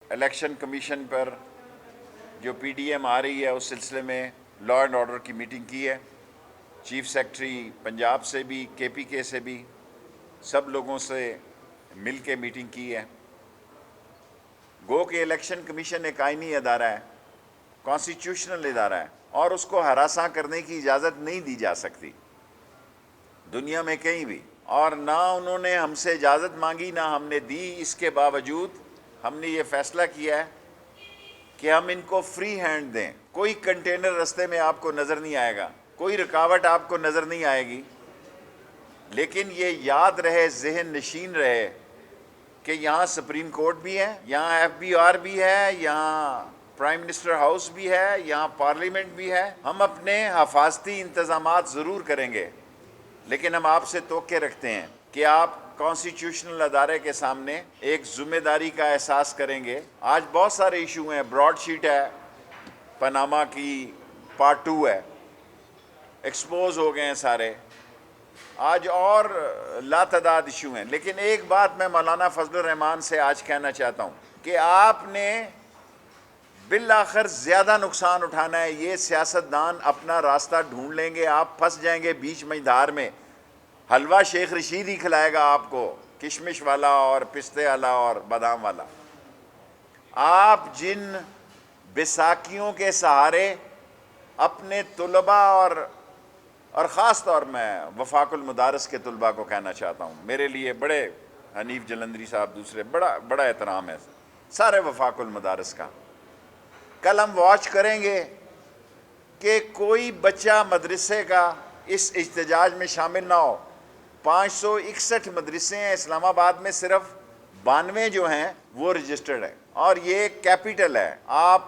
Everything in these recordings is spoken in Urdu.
الیکشن کمیشن پر جو پی ڈی ایم آ رہی ہے اس سلسلے میں لا اینڈ آرڈر کی میٹنگ کی ہے. چیف سیکرٹری پنجاب سے بھی کے پی کے سے بھی سب لوگوں سے مل کے میٹنگ کی ہے. گو کہ الیکشن کمیشن ایک آئینی ادارہ ہے, کانسٹیٹیوشنل ادارہ ہے, اور اس کو ہراساں کرنے کی اجازت نہیں دی جا سکتی دنیا میں کہیں بھی, اور نہ انہوں نے ہم سے اجازت مانگی نہ ہم نے دی. اس کے باوجود ہم نے یہ فیصلہ کیا ہے کہ ہم ان کو فری ہینڈ دیں. کوئی کنٹینر رستے میں آپ کو نظر نہیں آئے گا, کوئی رکاوٹ آپ کو نظر نہیں آئے گی, لیکن یہ یاد رہے, ذہن نشین رہے کہ یہاں سپریم کورٹ بھی ہے, یہاں ایف بی آر بھی ہے, یہاں پرائم منسٹر ہاؤس بھی ہے, یہاں پارلیمنٹ بھی ہے. ہم اپنے حفاظتی انتظامات ضرور کریں گے, لیکن ہم آپ سے توقع رکھتے ہیں کہ آپ کانسٹیٹیوشنل ادارے کے سامنے ایک ذمہ داری کا احساس کریں گے. آج بہت سارے ایشو ہیں, براڈ شیٹ ہے, پاناما کی پارٹ 2 ہے, ایکسپوز ہو گئے ہیں سارے. آج اور لاتعداد ایشو ہیں, لیکن ایک بات میں مولانا فضل الرحمان سے آج کہنا چاہتا ہوں کہ آپ نے بالآخر زیادہ نقصان اٹھانا ہے. یہ سیاستدان اپنا راستہ ڈھونڈ لیں گے, آپ پھنس جائیں گے بیچ مجھدار میں. حلوہ شیخ رشید ہی کھلائے گا آپ کو, کشمش والا اور پستے والا اور بادام والا. آپ جن بیساکھیوں کے سہارے اپنے طلباء اور خاص طور میں وفاق المدارس کے طلباء کو کہنا چاہتا ہوں, میرے لیے بڑے, حنیف جلندری صاحب دوسرے, بڑا احترام ہے سارے وفاق المدارس کا. کل ہم واچ کریں گے کہ کوئی بچہ مدرسے کا اس احتجاج میں شامل نہ ہو. 561 مدرسے ہیں اسلام آباد میں, صرف 92 جو ہیں وہ رجسٹرڈ ہیں, اور یہ کیپٹل ہے. آپ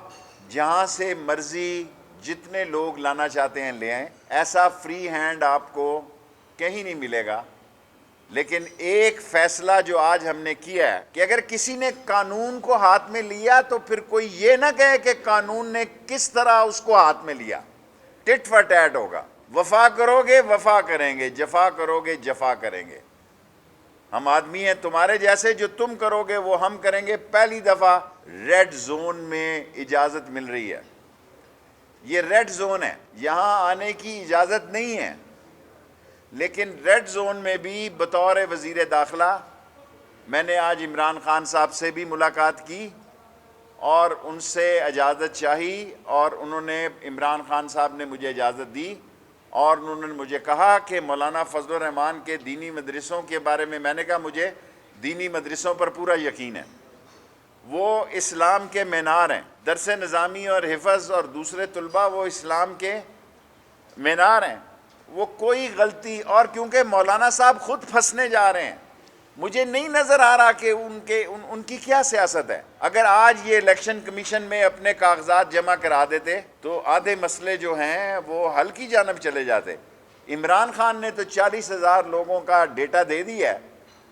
جہاں سے مرضی جتنے لوگ لانا چاہتے ہیں لے آئیں, ایسا فری ہینڈ آپ کو کہیں نہیں ملے گا. لیکن ایک فیصلہ جو آج ہم نے کیا ہے کہ اگر کسی نے قانون کو ہاتھ میں لیا تو پھر کوئی یہ نہ کہے کہ قانون نے کس طرح اس کو ہاتھ میں لیا. ٹٹ فار ٹیٹ ہوگا. وفا کرو گے وفا کریں گے, جفا کرو گے جفا کریں گے. ہم آدمی ہیں تمہارے جیسے, جو تم کرو گے وہ ہم کریں گے. پہلی دفعہ ریڈ زون میں اجازت مل رہی ہے. یہ ریڈ زون ہے, یہاں آنے کی اجازت نہیں ہے, لیکن ریڈ زون میں بھی بطور وزیر داخلہ میں نے آج عمران خان صاحب سے بھی ملاقات کی اور ان سے اجازت چاہی, اور انہوں نے, عمران خان صاحب نے مجھے اجازت دی, اور انہوں نے مجھے کہا کہ مولانا فضل الرحمان کے دینی مدرسوں کے بارے میں نے کہا مجھے دینی مدرسوں پر پورا یقین ہے, وہ اسلام کے مینار ہیں. درس نظامی اور حفظ اور دوسرے طلباء وہ اسلام کے مینار ہیں, وہ کوئی غلطی, اور کیونکہ مولانا صاحب خود پھنسنے جا رہے ہیں, مجھے نہیں نظر آ رہا کہ ان کی کیا سیاست ہے. اگر آج یہ الیکشن کمیشن میں اپنے کاغذات جمع کرا دیتے تو آدھے مسئلے جو ہیں وہ حل کی جانب چلے جاتے. عمران خان نے تو 40,000 لوگوں کا ڈیٹا دے دیا ہے,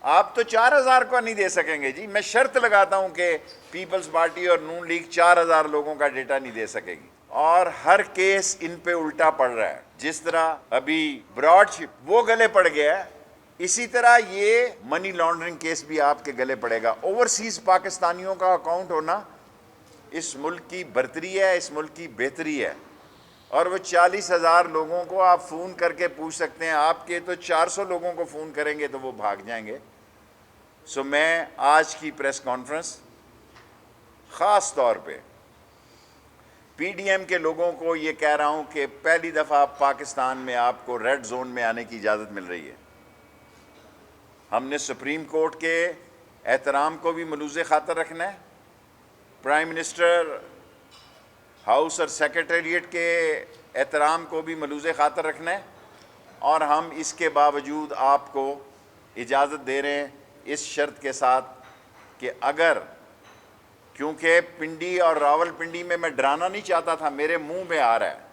آپ تو 4,000 کو نہیں دے سکیں گے جی. میں شرط لگاتا ہوں کہ پیپلز پارٹی اور نون لیگ 4,000 لوگوں کا ڈیٹا نہیں دے سکے گی, اور ہر کیس ان پہ الٹا پڑ رہا ہے. جس طرح ابھی براڈ شپ وہ گلے پڑ گیا ہے, اسی طرح یہ منی لانڈرنگ کیس بھی آپ کے گلے پڑے گا. اوورسیز پاکستانیوں کا اکاؤنٹ ہونا اس ملک کی برتری ہے, اس ملک کی بہتری ہے, اور وہ 40,000 لوگوں کو آپ فون کر کے پوچھ سکتے ہیں. آپ کے تو 400 لوگوں کو فون کریں گے تو وہ بھاگ جائیں گے. سو میں آج کی پریس کانفرنس خاص طور پہ پی ڈی ایم کے لوگوں کو یہ کہہ رہا ہوں کہ پہلی دفعہ پاکستان میں آپ کو ریڈ زون میں آنے کی اجازت مل رہی ہے. ہم نے سپریم کورٹ کے احترام کو بھی ملوث خاطر رکھنا ہے, پرائم منسٹر ہاؤس اور سیکریٹریٹ کے احترام کو بھی ملوث خاطر رکھنا ہے, اور ہم اس کے باوجود آپ کو اجازت دے رہے ہیں اس شرط کے ساتھ کہ اگر, کیونکہ پنڈی اور راول پنڈی میں ڈرانا نہیں چاہتا تھا, میرے منہ میں آ رہا ہے,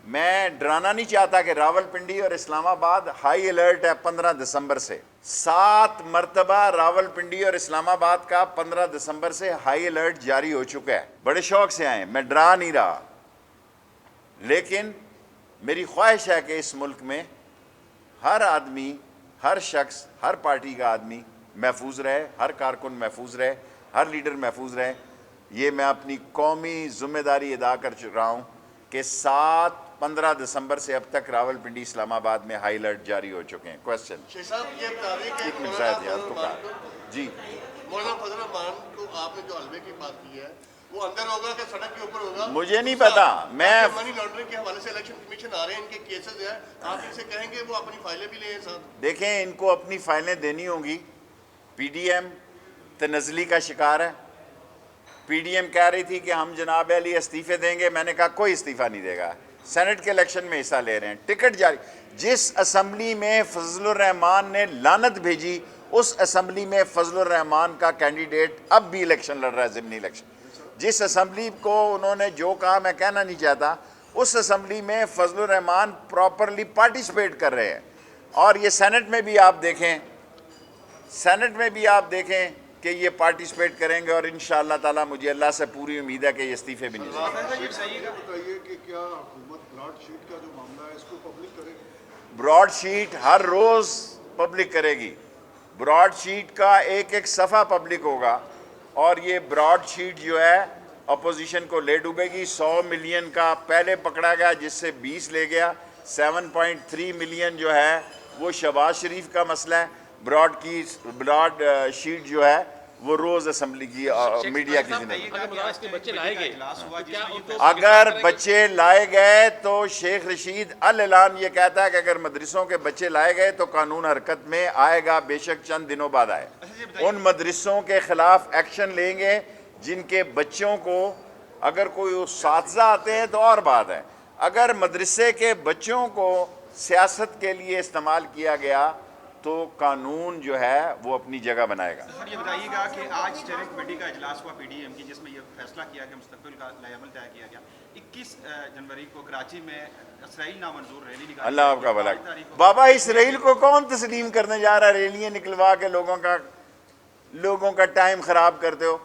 میں ڈرانا نہیں چاہتا کہ راول پنڈی اور اسلام آباد ہائی الرٹ ہے 15 دسمبر سے. 7 مرتبہ راول پنڈی اور اسلام آباد کا 15 دسمبر سے ہائی الرٹ جاری ہو چکا ہے. بڑے شوق سے آئیں, میں ڈرا نہیں رہا, لیکن میری خواہش ہے کہ اس ملک میں ہر آدمی, ہر شخص, ہر پارٹی کا آدمی محفوظ رہے, ہر کارکن محفوظ رہے, ہر لیڈر محفوظ رہے. یہ میں اپنی قومی ذمہ داری ادا کر رہا ہوں کہ 7-15 دسمبر سے اب تک راول پنڈی اسلام آباد میں ہائی الرٹ جاری ہو چکے ہیں. کوشچن شیخ صاحب یہ بتا رہے کہ جی مولانا فضل الرحمان کو آپ نے جو حلوے کی بات کی ہے وہ اندر ہوگا کہ سڑک کے اوپر ہوگا؟ مجھے نہیں پتا. میں منی لانڈرنگ کے حوالے سے الیکشن کمیشن آ رہے ہیں، ان کے کیسز ہیں، آپ ان سے کہیں گے وہ اپنی فائلیں بھی لیں ساتھ؟ دیکھیں ان کو اپنی فائلیں دینی ہوں گی. پی ڈی ایم تنزلی کا شکار ہے. پی ڈی ایم کہہ رہی تھی کہ ہم جناب علی استعفے دیں گے. میں نے کہا کوئی استعفیٰ نہیں دے گا. سینٹ کے الیکشن میں حصہ لے رہے ہیں. ٹکٹ جاری. جس اسمبلی میں فضل الرحمان نے لعنت بھیجی اس اسمبلی میں فضل الرحمان کا کینڈیڈیٹ اب بھی الیکشن لڑ رہا ہے، ضمنی الیکشن. جس اسمبلی کو انہوں نے جو کہا میں کہنا نہیں چاہتا، اس اسمبلی میں فضل الرحمان پراپرلی پارٹیسپیٹ کر رہے ہیں. اور یہ سینٹ میں بھی آپ دیکھیں، سینٹ میں بھی آپ دیکھیں کہ یہ پارٹیسپیٹ کریں گے، اور انشاءاللہ تعالیٰ مجھے اللہ سے پوری امید ہے کہ یہ استعفے بھی نہیں دیں گے. بتائیے کہ کیا حکومت براڈ شیٹ کا جو معاملہ ہے اس کو پبلک کرے گی؟ براڈ شیٹ ہر روز پبلک کرے گی. براڈ شیٹ کا ایک ایک صفحہ پبلک ہوگا، اور یہ براڈ شیٹ جو ہے اپوزیشن کو لے ڈوبے گی. 100 ملین کا پہلے پکڑا گیا جس سے 20 لے گیا. 7.3 ملین جو ہے وہ شہباز شریف کا مسئلہ ہے. براڈ شیٹ جو ہے وہ روز اسمبلی کی میڈیا کی زندگی. اگر بچے لائے گئے تو شیخ رشید الاعلان یہ کہتا ہے کہ اگر مدرسوں کے بچے لائے گئے تو قانون حرکت میں آئے گا، بے شک چند دنوں بعد آئے. ان مدرسوں کے خلاف ایکشن لیں گے جن کے بچوں کو، اگر کوئی اساتذہ آتے ہیں تو اور بات ہے، اگر مدرسے کے بچوں کو سیاست کے لیے استعمال کیا گیا تو قانون جو ہے وہ اپنی جگہ بنائے گا. سر یہ بتائیے گا کہ آج اسٹیئرنگ کمیٹی کا اجلاس ہوا پی ڈی ایم کی، جس میں یہ فیصلہ کیا کہ مستقبل کا لائحہ طے کیا گیا. 21 جنوری کو کراچی میں اسرائیل نامنظور ریلی نکالی. اللہ آپ کا بھلا. بابا اسرائیل کو کون تسلیم کرنے جا رہا ہے؟ ریلیاں نکلوا کے لوگوں کا ٹائم خراب کرتے ہو.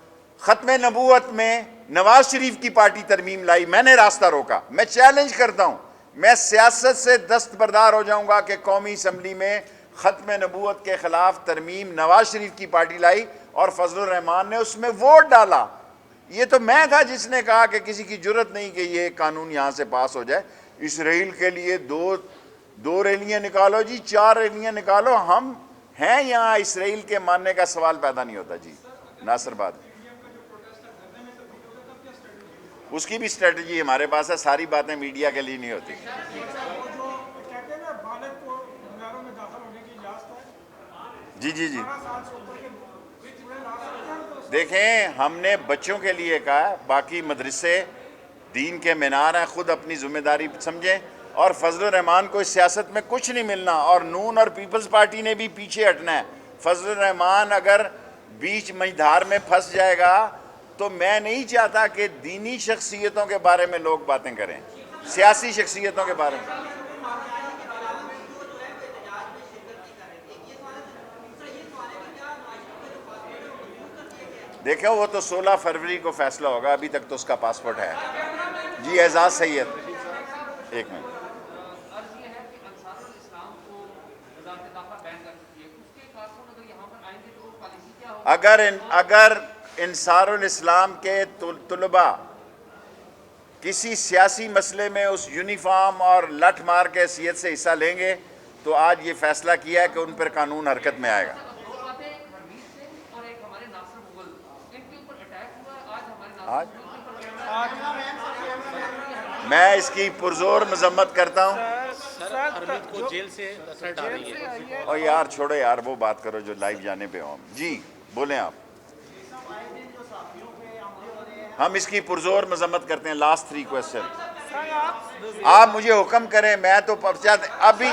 ختم نبوت میں نواز شریف کی پارٹی ترمیم لائی، میں نے راستہ روکا. میں چیلنج کرتا ہوں، میں سیاست سے دستبردار ہو جاؤں گا کہ قومی اسمبلی میں ختم نبوت کے خلاف ترمیم نواز شریف کی پارٹی لائی اور فضل الرحمان نے اس میں ووٹ ڈالا. یہ تو میں تھا جس نے کہا کہ کسی کی جرت نہیں کہ یہ قانون یہاں سے پاس ہو جائے. اسرائیل کے لیے دو ریلیاں نکالو جی، 4 ریلیاں نکالو، ہم ہیں یہاں. اسرائیل کے ماننے کا سوال پیدا نہیں ہوتا. جی ناصر بات، اس کی بھی اسٹریٹجی ہمارے پاس ہے. ساری باتیں میڈیا کے لیے نہیں ہوتی. جی جی جی دیکھیں، ہم نے بچوں کے لیے کہا، باقی مدرسے دین کے مینار ہیں، خود اپنی ذمہ داری سمجھیں. اور فضل الرحمان کو اس سیاست میں کچھ نہیں ملنا، اور نون اور پیپلز پارٹی نے بھی پیچھے ہٹنا ہے. فضل الرحمان اگر بیچ مجھدار میں پھنس جائے گا تو میں نہیں چاہتا کہ دینی شخصیتوں کے بارے میں لوگ باتیں کریں، سیاسی شخصیتوں کے بارے میں. دیکھیں وہ تو 16 فروری کو فیصلہ ہوگا، ابھی تک تو اس کا پاسپورٹ ہے. جی اعزاز سید، ایک منٹ. اگر انصار الاسلام کے طلباء کسی سیاسی مسئلے میں اس یونیفارم اور لٹھ مار کے حیثیت سے حصہ لیں گے تو آج یہ فیصلہ کیا ہے کہ ان پر قانون حرکت میں آئے گا. میں اس کی پرزور مذمت کرتا ہوں. اور یار چھوڑو یار، وہ بات کرو جو لائیو جانے پہ ہوں. جی بولیں آپ. ہم اس کی پرزور مذمت کرتے ہیں. لاسٹ 3 کوسچن آپ مجھے حکم کریں، میں تو پرچہ ابھی.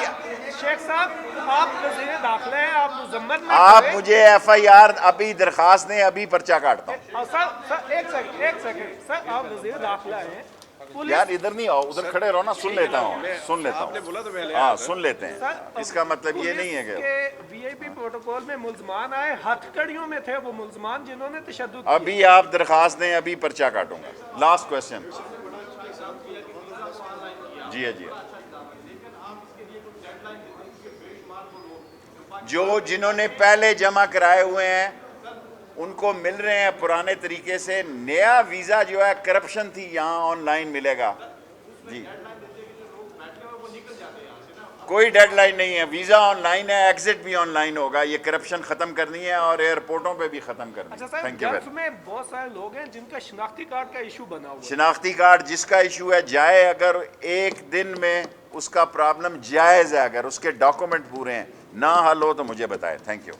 شیخ صاحب آپ وزیر داخلہ ہیں، آپ مذمت نہ آپ مجھے ایف آئی آر ابھی درخواست دیں، ابھی پرچہ کاٹتا ہوں. سر ایک سیکنڈ سر، آپ وزیر داخلہ ہیں. یار ادھر نہیں آؤ، ادھر کھڑے رہو نا، سن لیتا ہوں. ہاں سن لیتے ہیں. اس کا مطلب یہ نہیں ہے کہ وی آئی پی پروٹوکول میں ملزمان آئے، ہتھ کڑیوں میں تھے وہ ملزمان جنہوں نے تشدد. ابھی آپ درخواست دیں، ابھی پرچہ کاٹوں گا. Last question. جی جی جنہوں نے پہلے جمع کرائے ہوئے ہیں ان کو مل رہے ہیں پرانے طریقے سے. نیا ویزا جو ہے کرپشن تھی یہاں آن لائن ملے گا. جی کوئی ڈیڈ لائن نہیں ہے, ویزا آن لائن ہے, ایگزٹ بھی آن لائن ہوگا. یہ کرپشن ختم کرنی ہے اور ایئرپورٹوں پہ بھی ختم کرنی اچھا ہے. صاحب, تھینک یو. گلف میں بہت سارے لوگ ہیں جن کا شناختی کارڈ کا ایشو بنا ہوا ہے. شناختی کارڈ جس کا ایشو ہے جائے, اگر ایک دن میں اس کا پرابلم جائز ہے, اگر اس کے ڈاکومنٹ پورے ہیں, نہ حل ہو تو مجھے بتائے. Thank you.